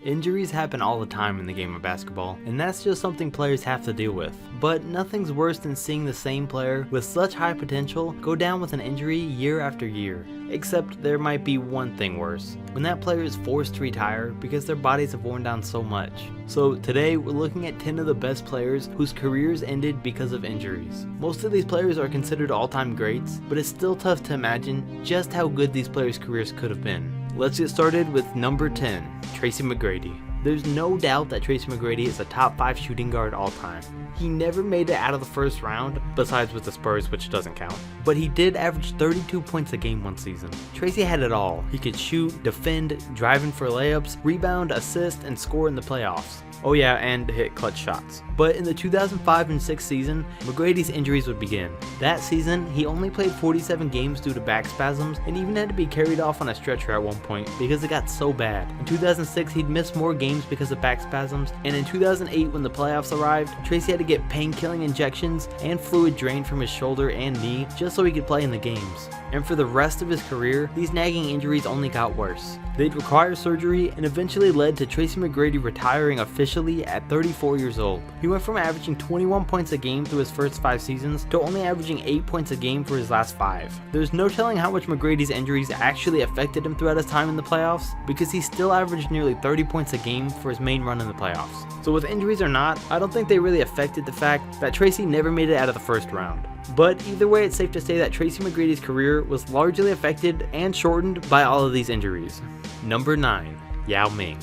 Injuries happen all the time in the game of basketball, and that's just something players have to deal with. But nothing's worse than seeing the same player with such high potential go down with an injury year after year. Except there might be one thing worse, when that player is forced to retire because their bodies have worn down so much. So today we're looking at 10 of the best players whose careers ended because of injuries. Most of these players are considered all-time greats, but it's still tough to imagine just how good these players' careers could have been. Let's get started with number 10, Tracy McGrady. There's no doubt that Tracy McGrady is a top 5 shooting guard all time. He never made it out of the first round, besides with the Spurs, which doesn't count. But he did average 32 points a game one season. Tracy had it all. He could shoot, defend, drive in for layups, rebound, assist, and score in the playoffs. Oh yeah, and hit clutch shots. But in the 2005 and 6 season, McGrady's injuries would begin. That season, he only played 47 games due to back spasms and even had to be carried off on a stretcher at one point because it got so bad. In 2006, he'd missed more games because of back spasms, and in 2008 when the playoffs arrived, Tracy had to get pain-killing injections and fluid drained from his shoulder and knee just so he could play in the games. And for the rest of his career, these nagging injuries only got worse. They'd require surgery and eventually led to Tracy McGrady retiring officially at 34 years old. He went from averaging 21 points a game through his first 5 seasons to only averaging 8 points a game for his last 5. There's no telling how much McGrady's injuries actually affected him throughout his time in the playoffs, because he still averaged nearly 30 points a game for his main run in the playoffs. So with injuries or not, I don't think they really affected the fact that Tracy never made it out of the first round. But either way, it's safe to say that Tracy McGrady's career was largely affected and shortened by all of these injuries. Number 9, Yao Ming.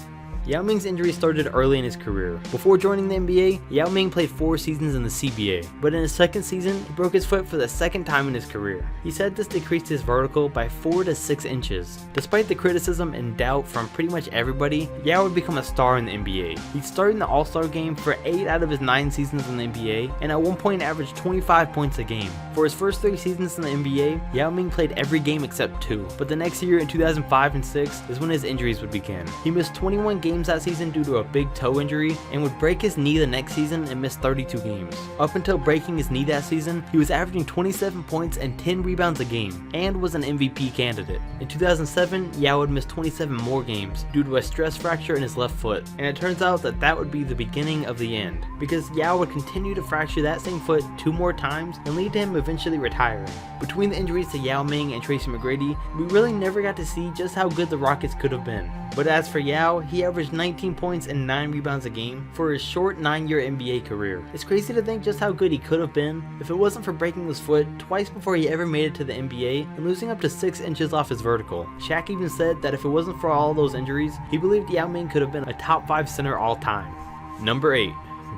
Yao Ming's injury started early in his career. Before joining the NBA, Yao Ming played 4 seasons in the CBA, but in his second season, he broke his foot for the second time in his career. He said this decreased his vertical by 4 to 6 inches. Despite the criticism and doubt from pretty much everybody, Yao would become a star in the NBA. He'd start in the All-Star game for 8 out of his 9 seasons in the NBA, and at one point averaged 25 points a game. For his first 3 seasons in the NBA, Yao Ming played every game except 2, but the next year in 2005 and 6 is when his injuries would begin. He missed 21 games that season due to a big toe injury and would break his knee the next season and miss 32 games. Up until breaking his knee that season, he was averaging 27 points and 10 rebounds a game and was an MVP candidate. In 2007, Yao would miss 27 more games due to a stress fracture in his left foot, and it turns out that that would be the beginning of the end, because Yao would continue to fracture that same foot 2 more times and lead to him eventually retiring. Between the injuries to Yao Ming and Tracy McGrady, we really never got to see just how good the Rockets could have been. But as for Yao, he averaged 19 points and 9 rebounds a game for his short 9-year NBA career. It's crazy to think just how good he could have been if it wasn't for breaking his foot twice before he ever made it to the NBA and losing up to 6 inches off his vertical. Shaq even said that if it wasn't for all those injuries, he believed Yao Ming could have been a top 5 center all time. Number 8,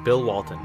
Bill Walton.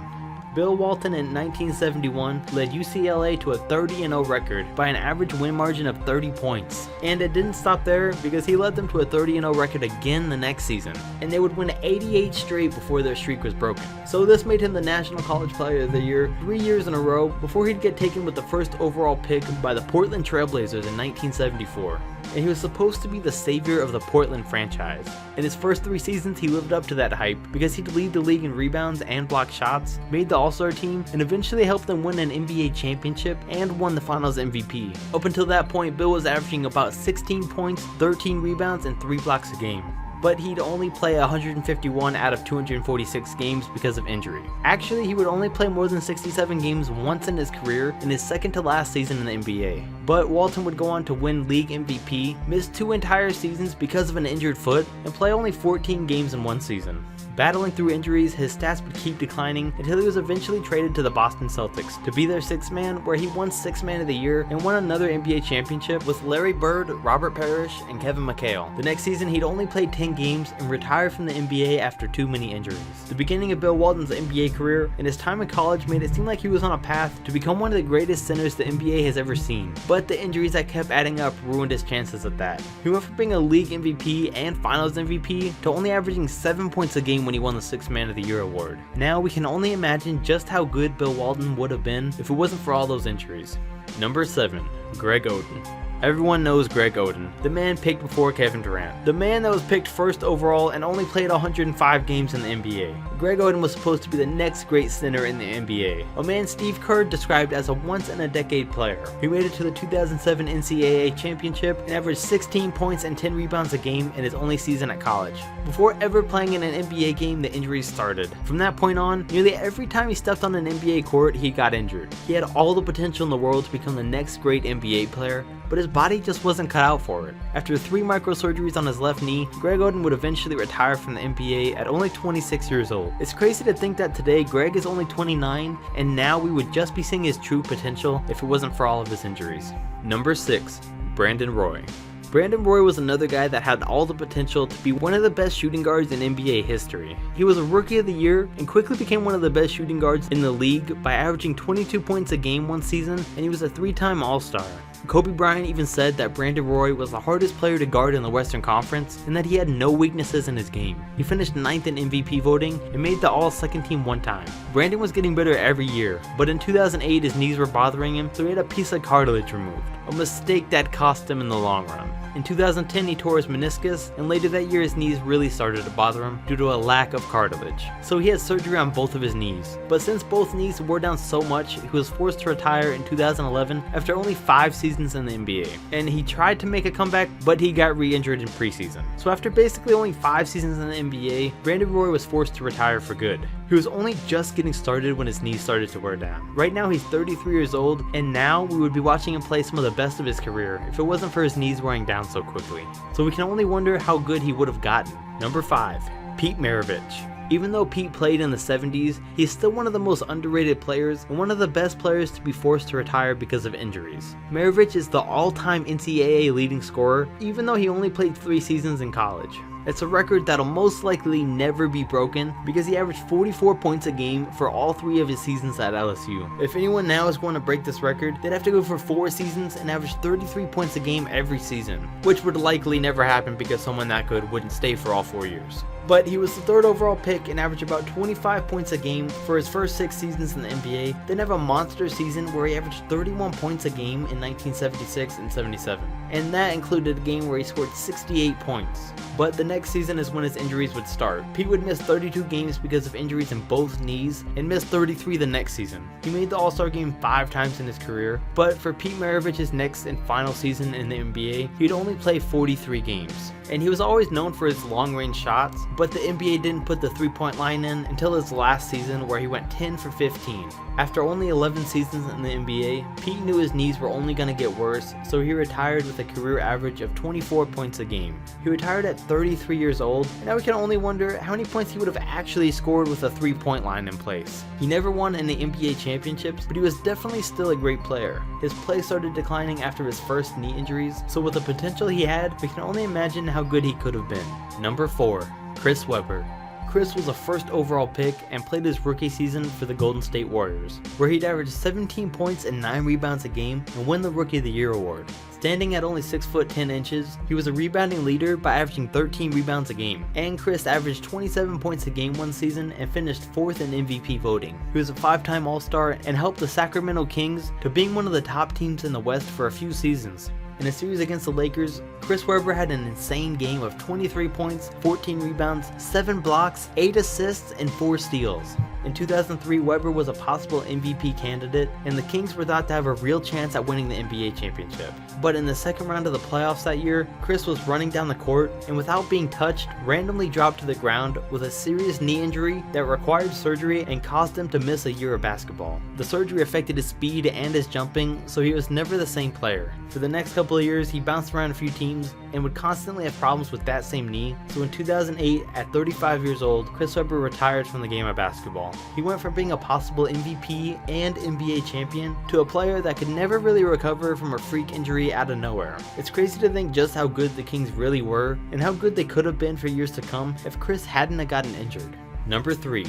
Bill Walton in 1971 led UCLA to a 30-0 record by an average win margin of 30 points. And it didn't stop there, because he led them to a 30-0 record again the next season, and they would win 88 straight before their streak was broken. So this made him the National College Player of the Year 3 years in a row before he'd get taken with the first overall pick by the Portland Trailblazers in 1974. And he was supposed to be the savior of the Portland franchise. In his first 3 seasons, he lived up to that hype because he'd lead the league in rebounds and block shots, made the All-Star team, and eventually helped them win an NBA championship and won the Finals MVP. Up until that point, Bill was averaging about 16 points, 13 rebounds, and 3 blocks a game. But he'd only play 151 out of 246 games because of injury. Actually, he would only play more than 67 games once in his career in his second to last season in the NBA. But Walton would go on to win league MVP, miss 2 entire seasons because of an injured foot, and play only 14 games in one season. Battling through injuries, his stats would keep declining until he was eventually traded to the Boston Celtics to be their 6th man, where he won 6th Man of the Year and won another NBA championship with Larry Bird, Robert Parrish, and Kevin McHale. The next season, he'd only played 10 games and retired from the NBA after too many injuries. The beginning of Bill Walton's NBA career and his time in college made it seem like he was on a path to become one of the greatest centers the NBA has ever seen, but the injuries that kept adding up ruined his chances at that. He went from being a league MVP and Finals MVP to only averaging 7 points a game when he won the 6th Man of the Year award. Now we can only imagine just how good Bill Walton would have been if it wasn't for all those injuries. Number 7, Greg Oden. Everyone knows Greg Oden, the man picked before Kevin Durant. The man that was picked first overall and only played 105 games in the NBA. Greg Oden was supposed to be the next great center in the NBA. A man Steve Kerr described as a once-in-a-decade player. He made it to the 2007 NCAA championship and averaged 16 points and 10 rebounds a game in his only season at college. Before ever playing in an NBA game, the injuries started. From that point on, nearly every time he stepped on an NBA court, he got injured. He had all the potential in the world to become the next great NBA player, but his body just wasn't cut out for it. After 3 microsurgeries on his left knee, Greg Oden would eventually retire from the NBA at only 26 years old. It's crazy to think that today Greg is only 29, and now we would just be seeing his true potential if it wasn't for all of his injuries. Number 6. Brandon Roy. Brandon Roy was another guy that had all the potential to be one of the best shooting guards in NBA history. He was a Rookie of the Year and quickly became one of the best shooting guards in the league by averaging 22 points a game one season, and he was a 3-time All-Star. Kobe Bryant even said that Brandon Roy was the hardest player to guard in the Western Conference and that he had no weaknesses in his game. He finished 9th in MVP voting and made the All-Second Team one time. Brandon was getting better every year, but in 2008 his knees were bothering him, so he had a piece of cartilage removed. A mistake that cost him in the long run. In 2010 he tore his meniscus, and later that year his knees really started to bother him due to a lack of cartilage. So he had surgery on both of his knees. But since both knees wore down so much, he was forced to retire in 2011 after only 5 seasons in the NBA. And he tried to make a comeback, but he got re-injured in preseason. So after basically only 5 seasons in the NBA, Brandon Roy was forced to retire for good. He was only just getting started when his knees started to wear down. Right now he's 33 years old, and now we would be watching him play some of the best of his career if it wasn't for his knees wearing down so quickly. So we can only wonder how good he would have gotten. Number 5. Pete Maravich. Even though Pete played in the 70s, he's still one of the most underrated players and one of the best players to be forced to retire because of injuries. Maravich is the all-time NCAA leading scorer, even though he only played 3 seasons in college. It's a record that'll most likely never be broken because he averaged 44 points a game for all 3 of his seasons at LSU. If anyone now is going to break this record, they'd have to go for 4 seasons and average 33 points a game every season, which would likely never happen because someone that good wouldn't stay for all 4 years. But he was the 3rd overall pick and averaged about 25 points a game for his first 6 seasons in the NBA, then have a monster season where he averaged 31 points a game in 1976 and 77. And that included a game where he scored 68 points. But the next season is when his injuries would start. Pete would miss 32 games because of injuries in both knees and miss 33 the next season. He made the All-Star game 5 times in his career, but for Pete Maravich's next and final season in the NBA, he'd only play 43 games. And he was always known for his long-range shots, but the NBA didn't put the 3-point line in until his last season where he went 10 for 15. After only 11 seasons in the NBA, Pete knew his knees were only going to get worse, so he retired with a career average of 24 points a game. He retired at 33 years old, and now we can only wonder how many points he would have actually scored with a 3-point line in place. He never won any NBA championships, but he was definitely still a great player. His play started declining after his first knee injuries, so with the potential he had, we can only imagine how good he could have been. Number 4. Chris Webber. Chris was a 1st overall pick and played his rookie season for the Golden State Warriors, where he'd average 17 points and 9 rebounds a game and win the Rookie of the Year award. Standing at only 6 foot 10 inches, he was a rebounding leader by averaging 13 rebounds a game, and Chris averaged 27 points a game one season and finished 4th in MVP voting. He was a 5-time All-Star and helped the Sacramento Kings to being one of the top teams in the West for a few seasons. In a series against the Lakers, Chris Webber had an insane game of 23 points, 14 rebounds, 7 blocks, 8 assists, and 4 steals. In 2003, Webber was a possible MVP candidate, and the Kings were thought to have a real chance at winning the NBA championship. But in the second round of the playoffs that year, Chris was running down the court, and without being touched, randomly dropped to the ground with a serious knee injury that required surgery and caused him to miss a year of basketball. The surgery affected his speed and his jumping, so he was never the same player. For the next couple of years, he bounced around a few teams and would constantly have problems with that same knee, so in 2008, at 35 years old, Chris Webber retired from the game of basketball. He went from being a possible MVP and NBA champion to a player that could never really recover from a freak injury out of nowhere. It's crazy to think just how good the Kings really were and how good they could have been for years to come if Chris hadn't gotten injured. Number 3.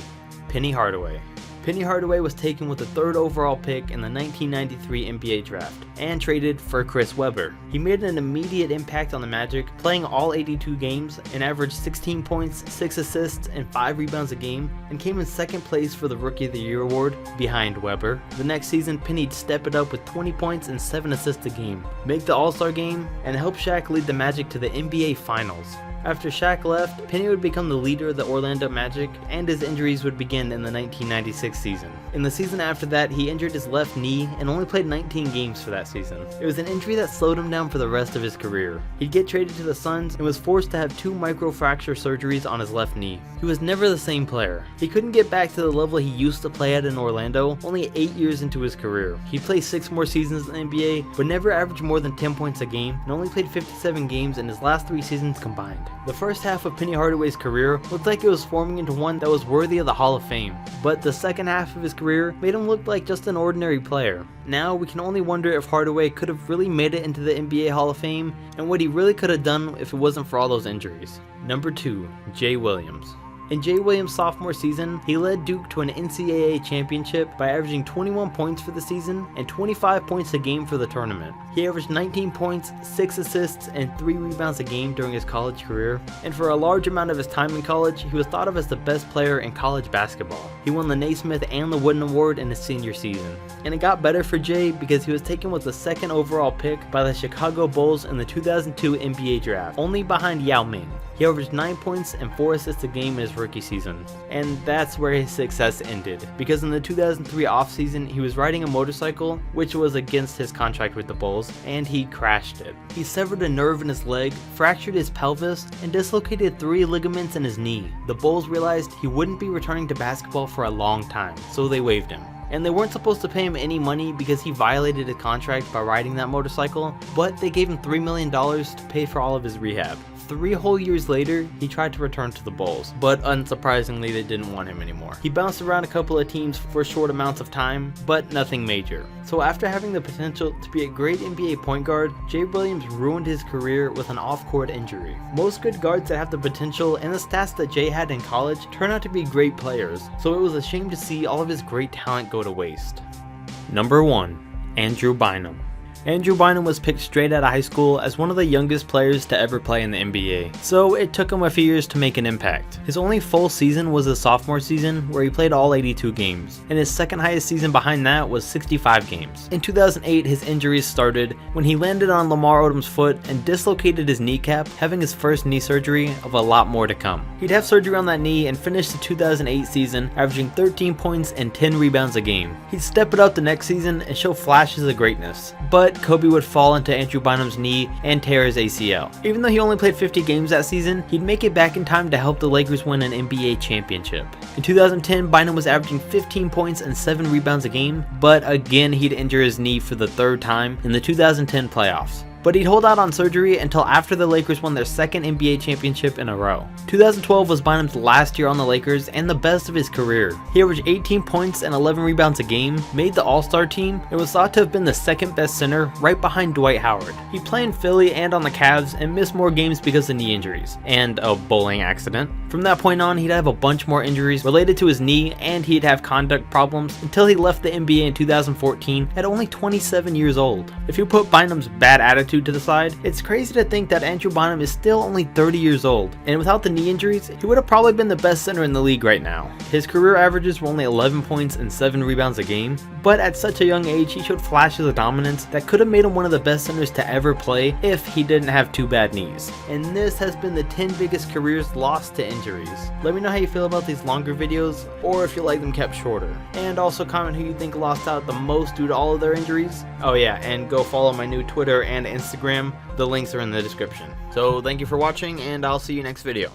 Penny Hardaway. Penny Hardaway was taken with the 3rd overall pick in the 1993 NBA draft and traded for Chris Webber. He made an immediate impact on the Magic, playing all 82 games and averaged 16 points, 6 assists, and 5 rebounds a game, and came in 2nd place for the Rookie of the Year award behind Webber. The next season, Penny'd step it up with 20 points and 7 assists a game, make the All-Star game, and help Shaq lead the Magic to the NBA Finals. After Shaq left, Penny would become the leader of the Orlando Magic, and his injuries would begin in the 1996 season. In the season after that, he injured his left knee and only played 19 games for that season. It was an injury that slowed him down for the rest of his career. He'd get traded to the Suns and was forced to have 2 microfracture surgeries on his left knee. He was never the same player. He couldn't get back to the level he used to play at in Orlando only 8 years into his career. He played 6 more seasons in the NBA, but never averaged more than 10 points a game, and only played 57 games in his last 3 seasons combined. The first half of Penny Hardaway's career looked like it was forming into one that was worthy of the Hall of Fame, but the second half of his career made him look like just an ordinary player. Now we can only wonder if Hardaway could have really made it into the NBA Hall of Fame, and what he really could have done if it wasn't for all those injuries. Number 2, Jay Williams. In Jay Williams' sophomore season, he led Duke to an NCAA championship by averaging 21 points for the season and 25 points a game for the tournament. He averaged 19 points, 6 assists, and 3 rebounds a game during his college career, and for a large amount of his time in college, he was thought of as the best player in college basketball. He won the Naismith and the Wooden Award in his senior season. And it got better for Jay because he was taken with the 2nd overall pick by the Chicago Bulls in the 2002 NBA draft, only behind Yao Ming. He averaged 9 points and 4 assists a game in his rookie season, and that's where his success ended, because in the 2003 offseason he was riding a motorcycle, which was against his contract with the Bulls, and he crashed it. He severed a nerve in his leg, fractured his pelvis, and dislocated 3 ligaments in his knee. The Bulls realized he wouldn't be returning to basketball for a long time, so they waived him. And they weren't supposed to pay him any money because he violated his contract by riding that motorcycle, but they gave him $3 million to pay for all of his rehab. 3 whole years later, he tried to return to the Bulls, but unsurprisingly they didn't want him anymore. He bounced around a couple of teams for short amounts of time, but nothing major. So after having the potential to be a great NBA point guard, Jay Williams ruined his career with an off-court injury. Most good guards that have the potential and the stats that Jay had in college turn out to be great players, so it was a shame to see all of his great talent go to waste. Number 1, Andrew Bynum. Andrew Bynum was picked straight out of high school as one of the youngest players to ever play in the NBA, so it took him a few years to make an impact. His only full season was his sophomore season, where he played all 82 games, and his second highest season behind that was 65 games. In 2008, his injuries started when he landed on Lamar Odom's foot and dislocated his kneecap, having his first knee surgery of a lot more to come. He'd have surgery on that knee and finish the 2008 season averaging 13 points and 10 rebounds a game. He'd step it up the next season and show flashes of greatness, but Kobe would fall into Andrew Bynum's knee and tear his ACL. Even though he only played 50 games that season, he'd make it back in time to help the Lakers win an NBA championship. In 2010, Bynum was averaging 15 points and 7 rebounds a game, but again he'd injure his knee for the 3rd time in the 2010 playoffs. But he'd hold out on surgery until after the Lakers won their 2nd NBA championship in a row. 2012 was Bynum's last year on the Lakers and the best of his career. He averaged 18 points and 11 rebounds a game, made the All-Star team, and was thought to have been the 2nd best center right behind Dwight Howard. He'd play in Philly and on the Cavs and missed more games because of knee injuries and a bowling accident. From that point on, he'd have a bunch more injuries related to his knee, and he'd have conduct problems until he left the NBA in 2014 at only 27 years old. If you put Bynum's bad attitude to the side, it's crazy to think that Andrew Bynum is still only 30 years old, and without the knee injuries, he would have probably been the best center in the league right now. His career averages were only 11 points and 7 rebounds a game, but at such a young age, he showed flashes of dominance that could have made him one of the best centers to ever play if he didn't have 2 bad knees. And this has been the 10 biggest careers lost to injuries. Let me know how you feel about these longer videos, or if you like them kept shorter. And also comment who you think lost out the most due to all of their injuries. Oh yeah, and go follow my new Twitter and Instagram. The links are in the description. So thank you for watching, and I'll see you next video.